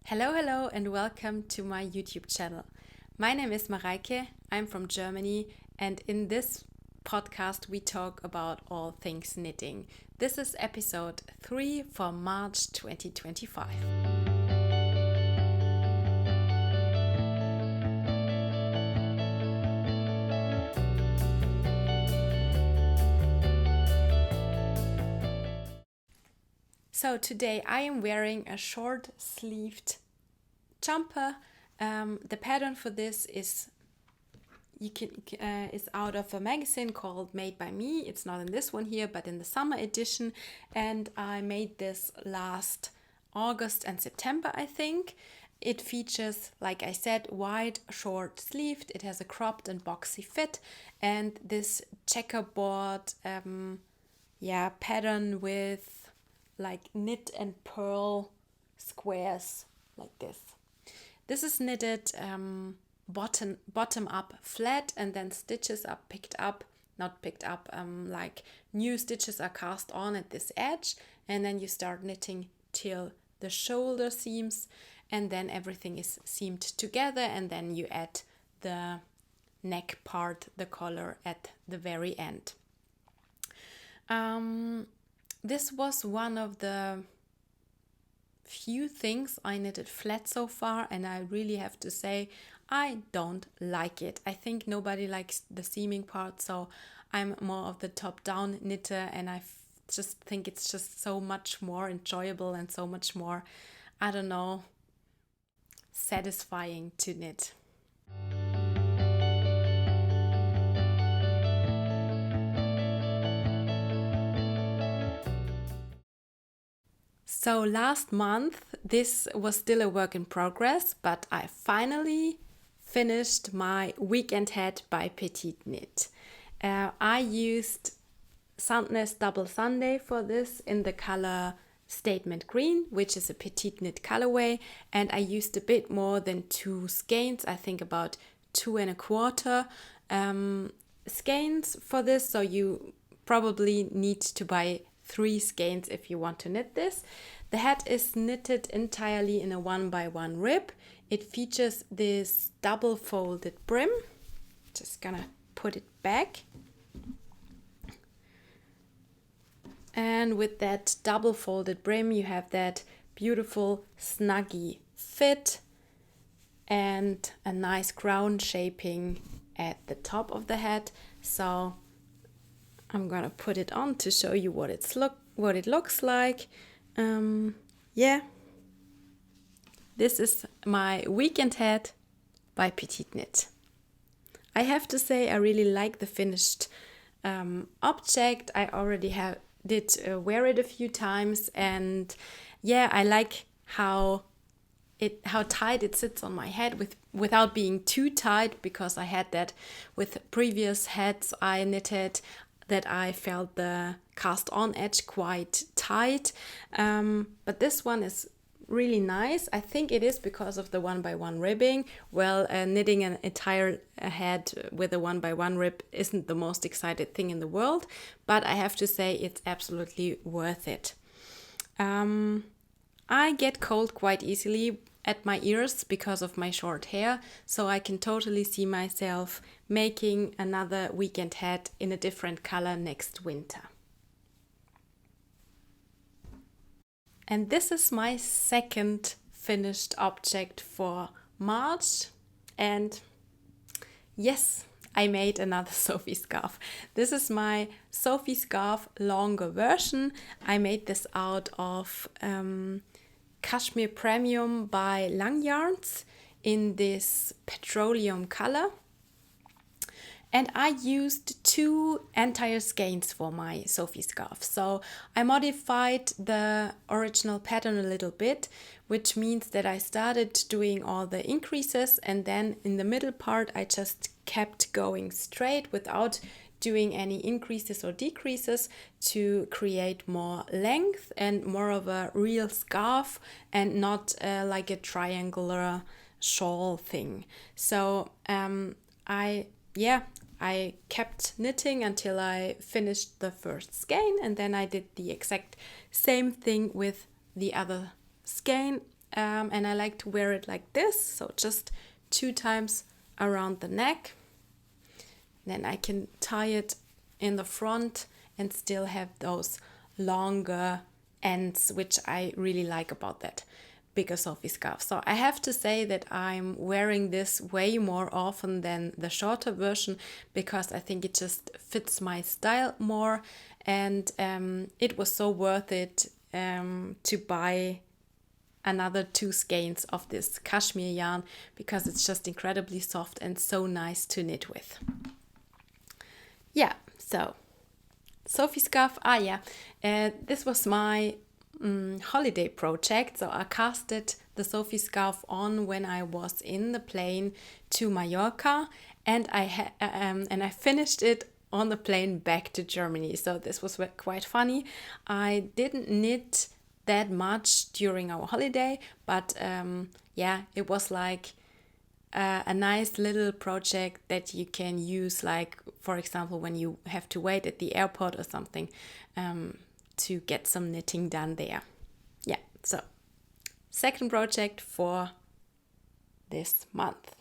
Hello, and welcome to my YouTube channel. My name is Mareike, I'm from Germany, and in this podcast we talk about all things knitting. This is episode 3 for March 2025. So today I am wearing a short-sleeved jumper. The pattern for this is is out of a magazine called Made by Me. It's not in this one here, but in the summer edition. And I made this last August and September, I think. It features, like I said, wide, short-sleeved. It has a cropped and boxy fit, and this checkerboard, pattern with like knit and purl squares like this. This is knitted bottom up flat, and then stitches are like new stitches are cast on at this edge, and then you start knitting till the shoulder seams, and then everything is seamed together, and then you add the neck part, the collar at the very end. This was one of the few things I knitted flat so far, and I really have to say I don't like it. I think nobody likes the seaming part, so I'm more of the top-down knitter, and I just think it's just so much more enjoyable and so much more, satisfying to knit. So last month, this was still a work in progress, but I finally finished my weekend hat by PetiteKnit. I used Sandness Double Sunday for this in the color Statement Green, which is a PetiteKnit colorway, and I used a bit more than 2 skeins, I think about 2¼ skeins for this, so you probably need to buy 3 skeins if you want to knit this. The hat is knitted entirely in a 1x1 rib. It features this double folded brim. Just gonna put it back. And with that double folded brim, you have that beautiful snuggy fit and a nice crown shaping at the top of the hat. So I'm gonna put it on to show you what it looks like. This is my weekend hat by PetiteKnit. I have to say I really like the finished object. I already did wear it a few times, and I like how tight it sits on my head without being too tight, because I had that with previous hats I knitted, that I felt the cast on edge quite tight, but this one is really nice. I think it is because of the 1x1 ribbing. Knitting an entire head with a 1x1 rib isn't the most excited thing in the world, but I have to say it's absolutely worth it. I get cold quite easily at my ears because of my short hair, so I can totally see myself making another weekend hat in a different color next winter. And this is my second finished object for March, and yes, I made another Sophie Scarf. This is my Sophie Scarf longer version. I made this out of Cashmere Premium by Lang Yarns in this petroleum color. And I used 2 entire skeins for my Sophie Scarf. So I modified the original pattern a little bit, which means that I started doing all the increases, and then in the middle part I just kept going straight without doing any increases or decreases to create more length and more of a real scarf, and not like a triangular shawl thing. So I kept knitting until I finished the first skein, and then I did the exact same thing with the other skein and I like to wear it like this, so just 2 times around the neck. Then I can tie it in the front and still have those longer ends, which I really like about that bigger Sophie scarf. So I have to say that I'm wearing this way more often than the shorter version, because I think it just fits my style more, and it was so worth it to buy another 2 skeins of this cashmere yarn, because it's just incredibly soft and so nice to knit with. Yeah, so Sophie scarf. This was my holiday project. So I casted the Sophie scarf on when I was in the plane to Mallorca, and I finished it on the plane back to Germany. So this was quite funny. I didn't knit that much during our holiday, but it was like a nice little project that you can use, like for example when you have to wait at the airport or something, to get some knitting done there. Yeah, so second project for this month.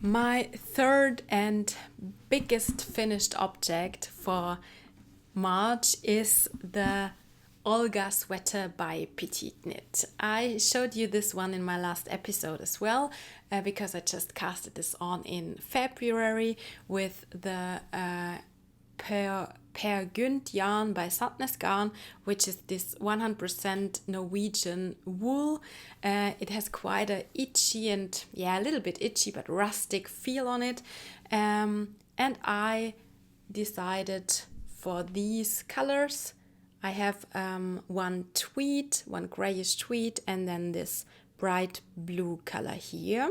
My third and biggest finished object for March is the Olga sweater by PetiteKnit. I showed you this one in my last episode as well, because I just casted this on in February with the Gynt yarn by Garn, which is this 100% Norwegian wool. It has quite a itchy and a little bit itchy but rustic feel on it, and I decided for these colors. I have one grayish tweed, and then this bright blue color here.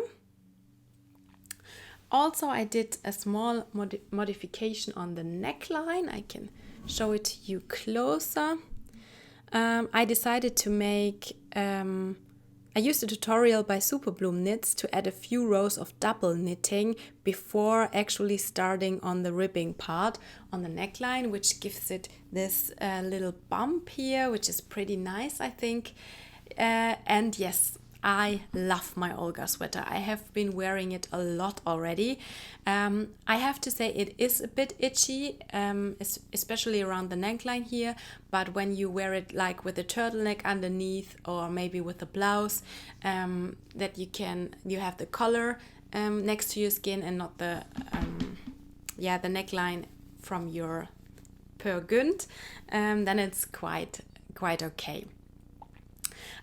Also, I did a small modification on the neckline. I can show it to you closer. I decided to make, I used a tutorial by Superbloom Knits to add a few rows of double knitting before actually starting on the ribbing part on the neckline, which gives it this little bump here, which is pretty nice, I think. And yes, I love my Olga sweater. I have been wearing it a lot already. I have to say it is a bit itchy, especially around the neckline here, but when you wear it like with a turtleneck underneath, or maybe with a blouse, that you have the collar next to your skin and not the neckline from your Gynt, then it's quite okay.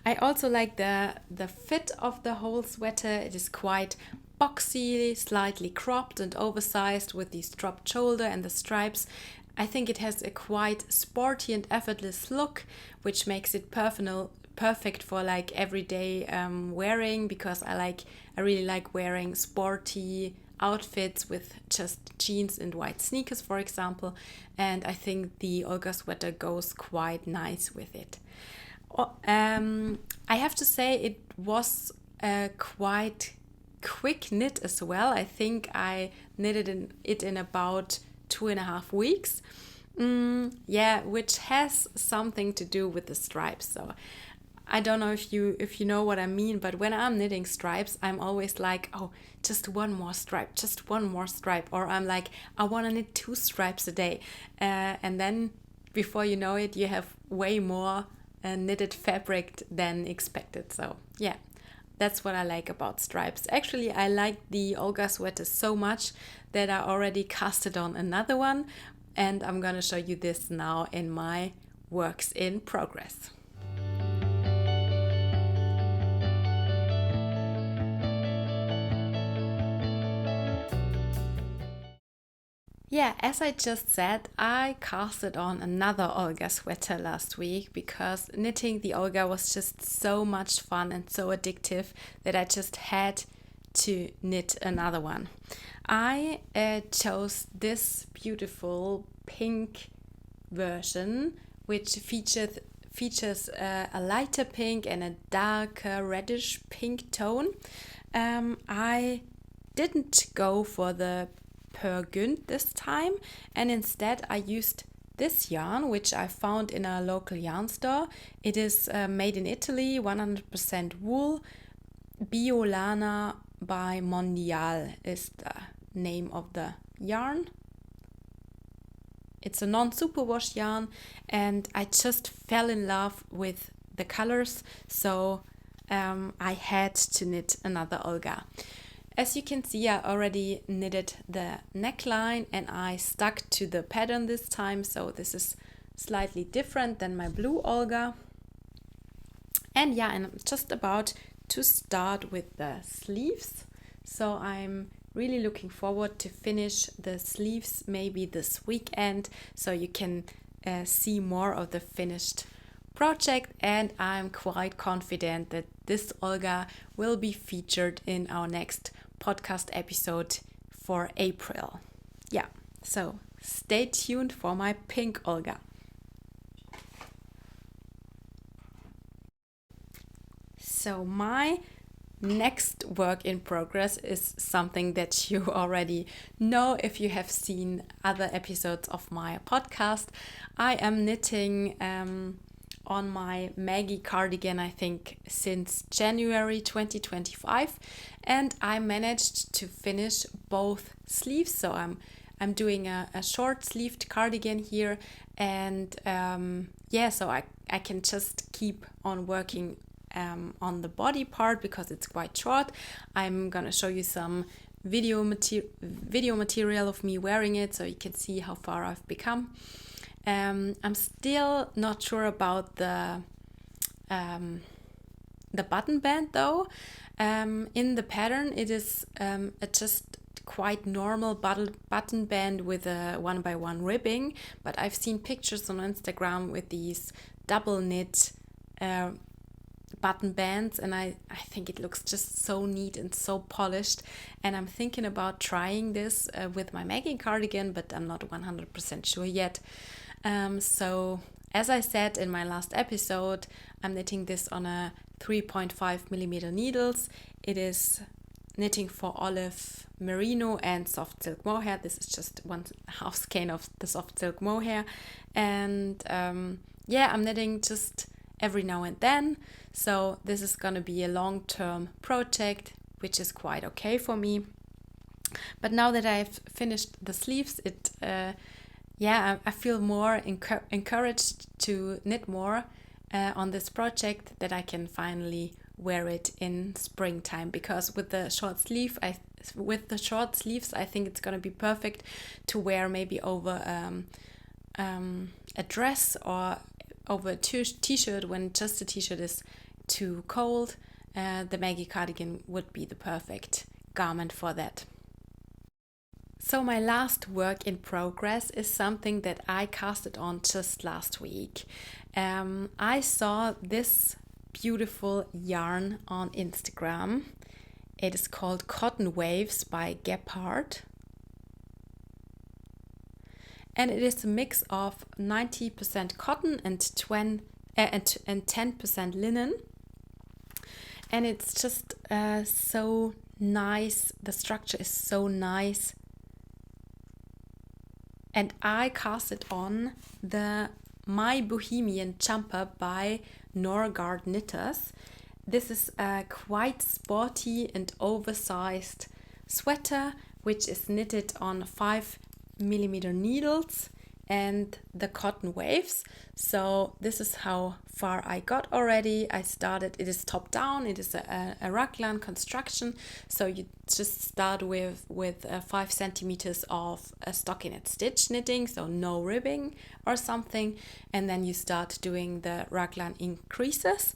I also like the fit of the whole sweater. It is quite boxy, slightly cropped and oversized with the dropped shoulder and the stripes. I think it has a quite sporty and effortless look, which makes it perfect for like everyday wearing, because I really like wearing sporty outfits with just jeans and white sneakers, for example, and I think the Olga sweater goes quite nice with it. I have to say it was a quite quick knit as well. I think I knitted it in about 2.5 weeks. Which has something to do with the stripes. So I don't know if you know what I mean, but when I'm knitting stripes, I'm always like, oh, just one more stripe, or I'm like, I want to knit 2 stripes a day, and then before you know it, you have way more knitted fabric than expected. So yeah, that's what I like about stripes. Actually, I like the Olga sweater so much that I already casted on another one, and I'm gonna show you this now in my works in progress. Yeah, as I just said, I casted on another Olga sweater last week because knitting the Olga was just so much fun and so addictive that I just had to knit another one. I chose this beautiful pink version, which features a lighter pink and a darker reddish pink tone. I didn't go for the Gynt this time, and instead I used this yarn, which I found in a local yarn store. It is made in Italy, 100% wool. Bio Lana by Mondial is the name of the yarn. It's a non-superwash yarn, and I just fell in love with the colors, so I had to knit another Olga. As you can see, I already knitted the neckline and I stuck to the pattern this time, so this is slightly different than my blue Olga. And yeah, and I'm just about to start with the sleeves, so I'm really looking forward to finish the sleeves maybe this weekend, so you can see more of the finished project, and I'm quite confident that this Olga will be featured in our next podcast episode for April. Yeah, so stay tuned for my pink Olga. So my next work in progress is something that you already know if you have seen other episodes of my podcast. I am knitting on my Maggie Cardigan, I think, since January 2025, and I managed to finish both sleeves. So I'm doing a short sleeved cardigan here, and so I can just keep on working on the body part because it's quite short. I'm gonna show you some video material of me wearing it so you can see how far I've become. I'm still not sure about the button band though. In the pattern it is a just quite normal button band with a 1x1 ribbing, but I've seen pictures on Instagram with these double knit button bands, and I think it looks just so neat and so polished, and I'm thinking about trying this with my Maggie cardigan, but I'm not 100% sure yet. So as I said in my last episode, I'm knitting this on a 3.5mm needles. It is knitting for Olive Merino and soft silk mohair. This is just 1/2 skein of the soft silk mohair, and I'm knitting just every now and then, so this is gonna be a long-term project, which is quite okay for me. But now that I've finished the sleeves, I feel more encouraged to knit more on this project, that I can finally wear it in springtime, because with the short sleeves I think it's gonna be perfect to wear maybe over a dress or over a t-shirt when just the t-shirt is too cold. The Maggie cardigan would be the perfect garment for that. So my last work in progress is something that I casted on just last week. I saw this beautiful yarn on Instagram. It is called Cotton Waves by Gepard. And it is a mix of 90% cotton and 10% linen. And it's just so nice. The structure is so nice. And I cast it on the My Bohemian jumper by NORgardknitters. This is a quite sporty and oversized sweater, which is knitted on 5mm needles and the cotton waves. So this is how far I got already. I started, it is top down, it is a raglan construction, so you just start with 5 centimeters of a stockinette stitch knitting, so no ribbing or something, and then you start doing the raglan increases.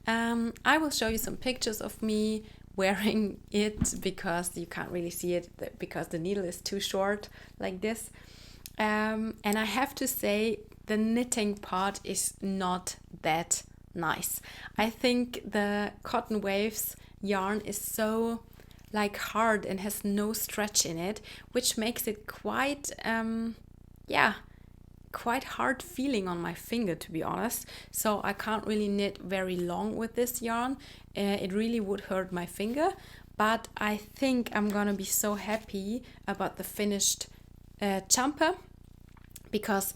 I will show you some pictures of me wearing it, because you can't really see it because the needle is too short like this. And I have to say, the knitting part is not that nice. I think the Cotton Waves yarn is so like hard and has no stretch in it, which makes it quite quite hard feeling on my finger, to be honest. So I can't really knit very long with this yarn. It really would hurt my finger, but I think I'm gonna be so happy about the finished jumper, because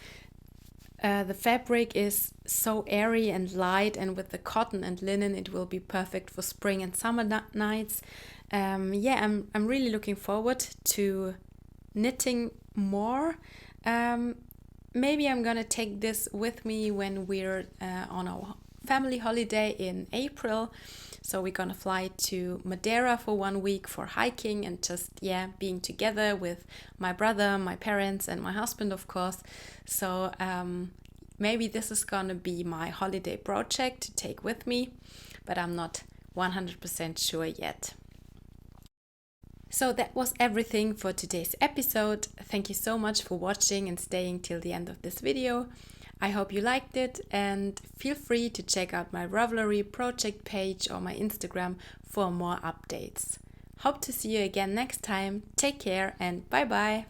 The fabric is so airy and light, and with the cotton and linen it will be perfect for spring and summer nights. Yeah, I'm really looking forward to knitting more. Maybe I'm gonna take this with me when we're on our family holiday in April. So we're gonna fly to Madeira for 1 week for hiking and just, yeah, being together with my brother, my parents, and my husband, of course. So maybe this is gonna be my holiday project to take with me, but I'm not 100% sure yet. So that was everything for today's episode. Thank you so much for watching and staying till the end of this video. I hope you liked it, and feel free to check out my Ravelry project page or my Instagram for more updates. Hope to see you again next time. Take care and bye bye.